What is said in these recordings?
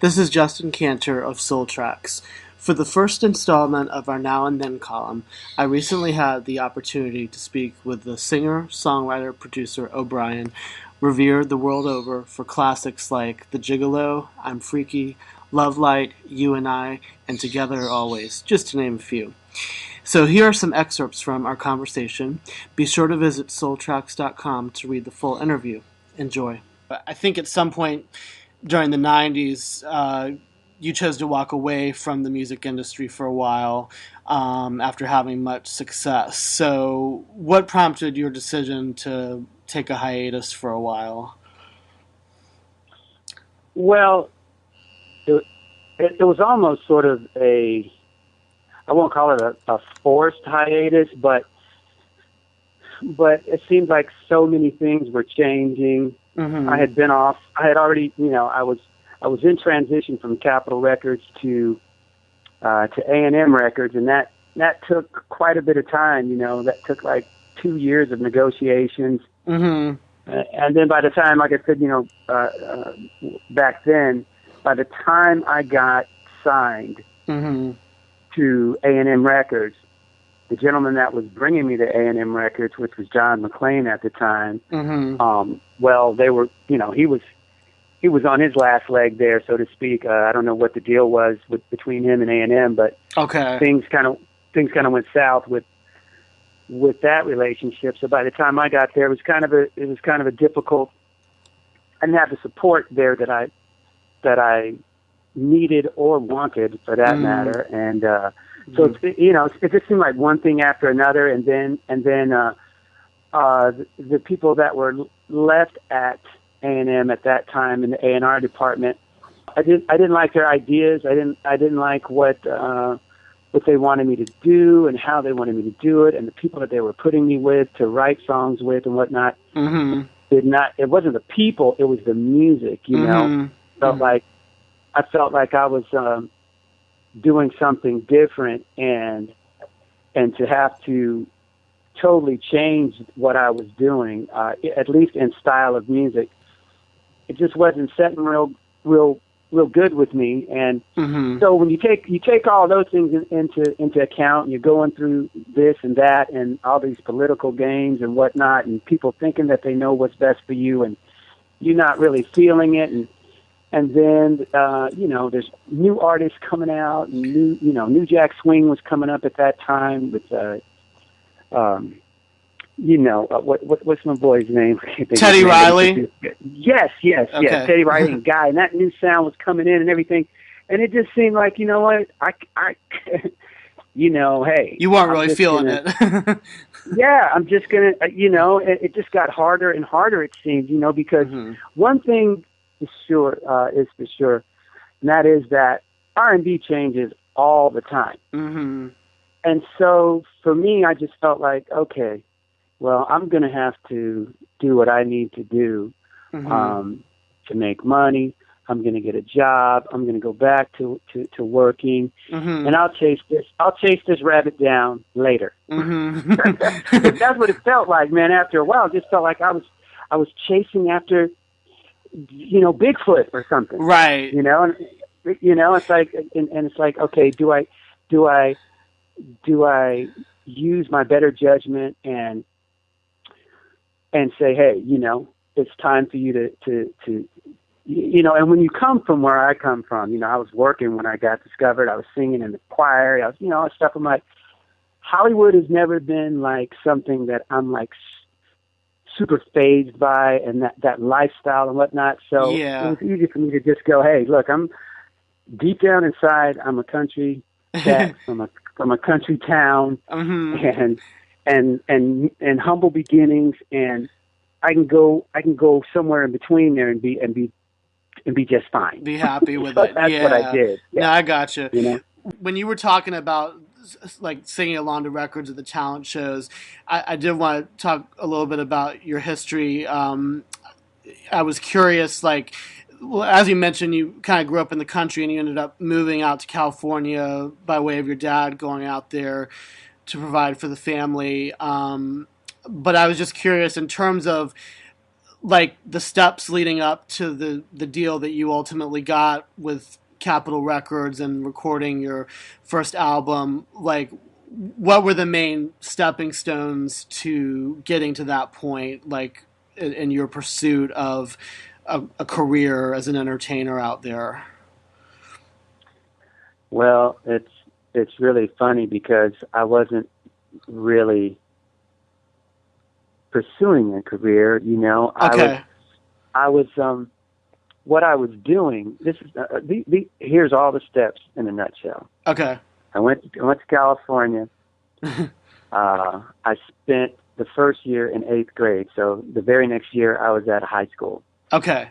This is Justin Kantor of Soul Tracks. For the first installment of our Now and Then column, I recently had the opportunity to speak with the singer, songwriter, producer O'Brien, revered the world over for classics like The Gigolo, I'm Freaky, Love Light, You and I, and Together Always, just to name a few. So here are some excerpts from our conversation. Be sure to visit soultracks.com to read the full interview. Enjoy. I think at some point during the 90s, you chose to walk away from the music industry for a while after having much success. So, what prompted your decision to take a hiatus for a while? Well, it was almost sort of I won't call it a forced hiatus, but it seemed like so many things were changing. Mm-hmm. I had been off. I had already, I was in transition from Capitol Records to A&M Records, and that took quite a bit of time. That took like 2 years of negotiations. Mm-hmm. And then by the time, like I said, back then, by the time I got signed Mm-hmm. to A&M Records, the gentleman that was bringing me to A&M Records, which was John McClain at the time, Mm-hmm. well, they were, he was on his last leg there, so to speak. I don't know what the deal was between him and A&M, but Okay. things kind of went south with that relationship. So by the time I got there, it was kind of a difficult. I didn't have the support there that I needed or wanted, for that matter, and so it just seemed like one thing after another, and then the people that were left at A&M at that time in the A&R department, I didn't like their ideas. I didn't like what they wanted me to do and how they wanted me to do it, and the people that they were putting me with to write songs with and whatnot. Mm-hmm. It wasn't the people, it was the music. Mm-hmm. I felt like I was doing something different, and to have to totally change what I was doing, at least in style of music, it just wasn't setting real good with me. And Mm-hmm. so when you take all those things into account, and you're going through this and that and all these political games and whatnot, and people thinking that they know what's best for you, and you're not really feeling it, and then there's new artists coming out, and New Jack Swing was coming up at that time with what's my boy's name? I can't think of Teddy his name. Riley? Yes, Okay. Teddy Riley and Guy, and that new sound was coming in and everything, and it just seemed like, you know what, I hey, You weren't I'm really just feeling gonna, it. yeah, I'm just gonna, it just got harder and harder, it seemed, because Mm-hmm. one thing is for sure, and that is that R&B changes all the time. Mm-hmm. And so for me, I just felt like, okay, well, I'm going to have to do what I need to do Mm-hmm. to make money. I'm going to get a job. I'm going to go back to working, Mm-hmm. and I'll chase this rabbit down later. Mm-hmm. Because that's what it felt like, man. After a while, it just felt like I was chasing after, Bigfoot or something. Right. And it's like, and it's like, okay, do I use my better judgment and say, hey, it's time for you to and when you come from where I come from, I was working when I got discovered. I was singing in the choir. I was, all that stuff. I'm like, Hollywood has never been like something that I'm like super phased by, and that lifestyle and whatnot. So it Yeah. was easy for me to just go, hey, look, I'm deep down inside, I'm a country cat from a country town, Mm-hmm. and humble beginnings, and I can go somewhere in between there and be just fine. Be happy with So it. that's what I Yeah. did. No, Yeah, I gotcha. you know. When you were talking about like singing along to records at the talent shows, I did want to talk a little bit about your history. I was curious, like, well, as you mentioned, you kind of grew up in the country and you ended up moving out to California by way of your dad going out there to provide for the family. But I was just curious in terms of like the steps leading up to the deal that you ultimately got with Capitol Records and recording your first album, like what were the main stepping stones to getting to that point, like in your pursuit of a career as an entertainer out there? Well, it's really funny because I wasn't really pursuing a career. You know, Okay. I was what I was doing. This is here's all the steps in a nutshell. Okay. I went to California. I spent the first year in eighth grade. So the very next year, I was at high school, Okay.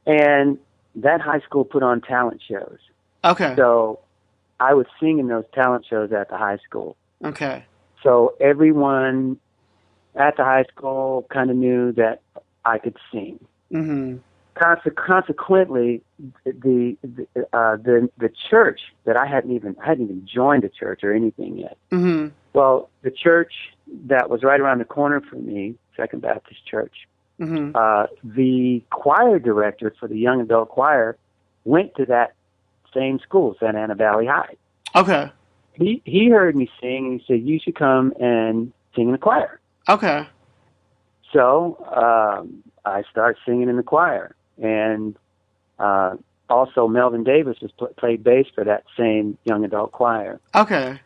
and that high school put on talent shows. Okay. So I was singing those talent shows at the high school. Okay. So everyone at the high school kind of knew that I could sing. Mhm. Consequently, the church that I hadn't even joined a church or anything yet. Mhm. Well, the church that was right around the corner from me, Second Baptist Church, Mhm. the choir director for the young adult choir went to that same school, Santa Ana Valley High. Okay. He heard me sing and he said, "You should come and sing in the choir." Okay. So I started singing in the choir, and also Melvin Davis was played bass for that same young adult choir. Okay.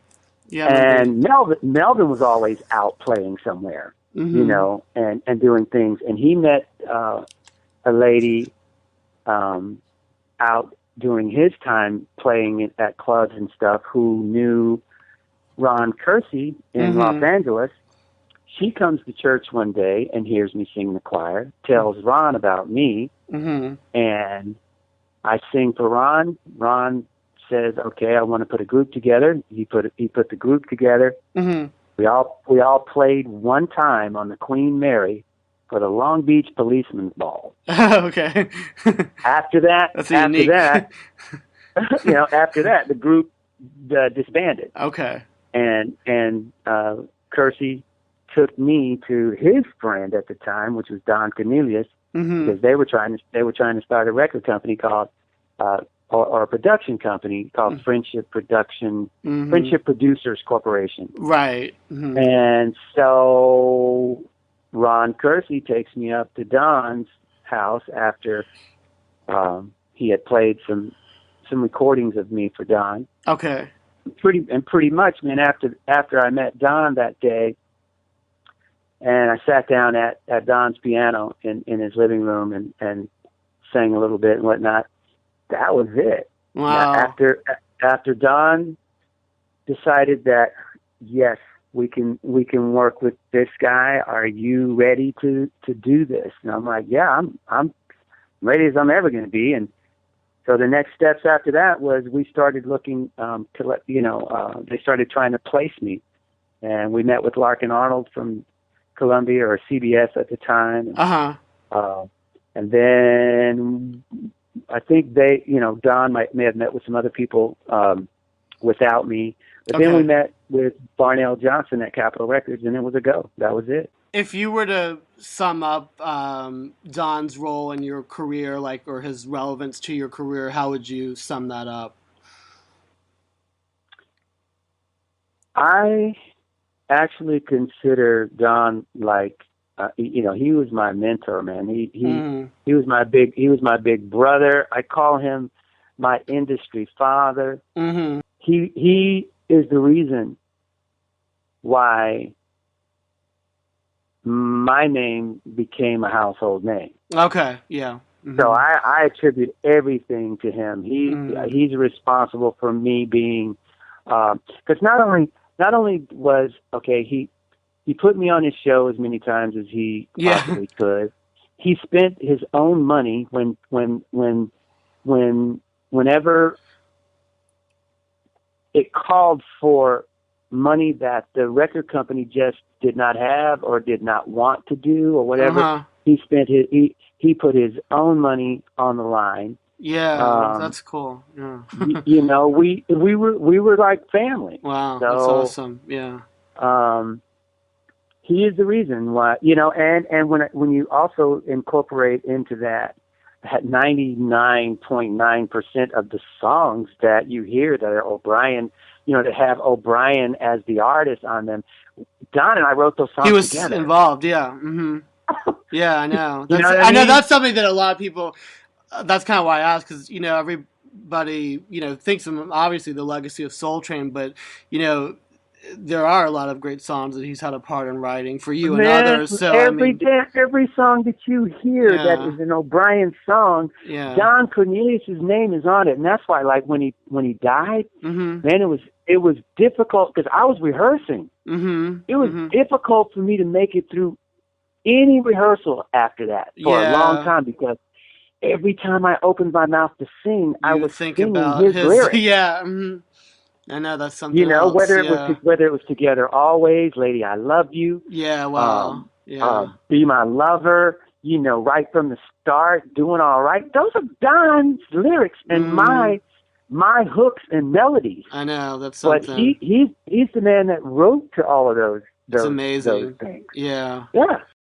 Yeah, maybe. And Melvin was always out playing somewhere, you Mhm. know, and doing things. And he met a lady out during his time playing at clubs and stuff who knew Ron Kersey in Los Mhm. Angeles. She comes to church one day and hears me sing the choir, tells Ron about me, Mhm. and I sing for Ron. Ron says, "Okay, I want to put a group together." He put the group together. Mhm. We all played one time on the Queen Mary for the Long Beach Policeman's Ball. Okay. After that, That's a after unique. that, after that, the group disbanded, Okay. and Kersey took me to his friend at the time, which was Don Cornelius, Mhm. because they were trying to start a record company called or a production company called Mhm. Friendship Producers Corporation. Right. Mhm. And so Ron Kersey takes me up to Don's house after he had played some recordings of me for Don. Okay. Pretty much, man. After I met Don that day, and I sat down at Don's piano in his living room and sang a little bit and whatnot. That was it. Wow. After Don decided that yes, we can work with this guy. Are you ready to do this? And I'm like, yeah, I'm ready as I'm ever going to be. And so the next steps after that was we started looking to let they started trying to place me, and we met with Larkin Arnold from Columbia or CBS at the time, Uh-huh. uh, and then I think Don may have met with some other people without me, but then we Okay. met with Barnell Johnson at Capitol Records, and it was a go. That was it. If you were to sum up Don's role in your career, like, or his relevance to your career, how would you sum that up? I actually consider Don like he was my mentor, man. Mm. He was my big brother. I call him my industry father. Mm-hmm. He is the reason why my name became a household name. Okay. Yeah. So Mm-hmm. I attribute everything to him. Mm. He's responsible for me being because not only was okay he put me on his show as many times as he Yeah. possibly could. He spent his own money whenever it called for money that the record company just did not have or did not want to do or whatever. Uh-huh. He put his own money on the line. Yeah. That's cool. Yeah. We were like family. Wow. That's So awesome. Yeah. um, he is the reason why, and when you also incorporate into that 99.9% of the songs that you hear that are O'Brien, that have O'Brien as the artist on them. Don and I wrote those He songs was together. involved, yeah. Mm-hmm. Yeah, I know. You know what I I know mean? that's something that a lot of people. That's kind of why I asked, because everybody thinks of obviously the legacy of Soul Train, but you know there are a lot of great songs that he's had a part in writing for you and Man, others. So I mean, every song that you hear that yeah, is an O'Brien song, yeah, Don Cornelius's name is on it, and that's why, like when he died, mm-hmm, man, it was difficult because I was rehearsing. mm-hmm, It was mm-hmm, difficult for me to make it through any rehearsal after that for a long yeah. time because every time I opened my mouth to sing, I You was think singing about his his, lyrics. yeah. Mm-hmm. I know that's something else. Yeah, Whether it was Together Always, Lady I Love You, yeah. Wow. Yeah, Be My Lover, right from the start, Doing All Right. Those are Don's lyrics and mm-hmm. my hooks and melodies. I know that's But something. he's the man that wrote to all of It's those amazing. things. Yeah. Yeah,